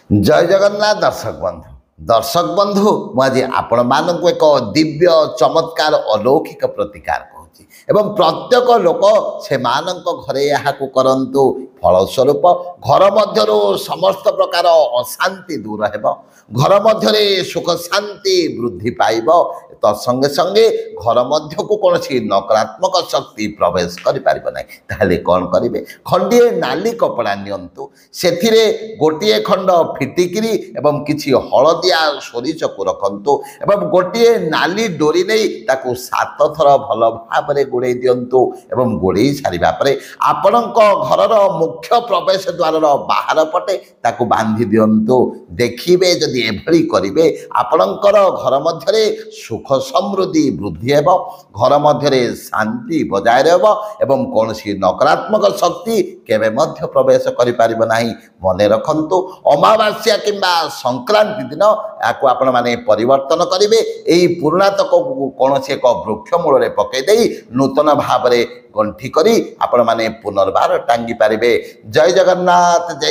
जय जगन्नाथ दर्शक बंधु मुझे आपण मानक एक दिव्य चमत्कार अलौकिक प्रतिकार कहूँ एवं प्रत्येक लोक से मानक घरे यहाँ करतु फलस्वरूप घर मध्य समस्त प्रकार अशांति दूर हो घर मध्य सुख शांति वृद्धि पाइब तत्संगे संगे घर मध्य को कौन नकारात्मक शक्ति प्रवेश करें कौन करेंगे खंडे नाली कपड़ा नियंतु से गोटे खंड फिटिकी एवं किसी हलदिया सोरिष को रखु एवं गोटे नाली डोरी नहीं ताकू 7 थर भल भाव गोड़े दिंतु एवं गोड़े सारा आपण घर मुख्य प्रवेश द्वार बाहर पटे ताकू बांधी दिंतु देखिए जदि एभली करेंगे आपणकर घर मध्य सुख समृद्धि वृद्धि हेब घर मध्य शांति बजाय रहा कौन नकारात्मक शक्ति केवे मध्य प्रवेश करें मन रखु अमावास्या किंबा संक्रांति दिन या आपण मैंने परिवर्तन करेंगे यही पुरातक कौन एक वृक्ष मूल पकईदे नूतन भाव गंठी करी आपण मैंने पुनर्बार टांगी पारे। जय जगन्नाथ जय।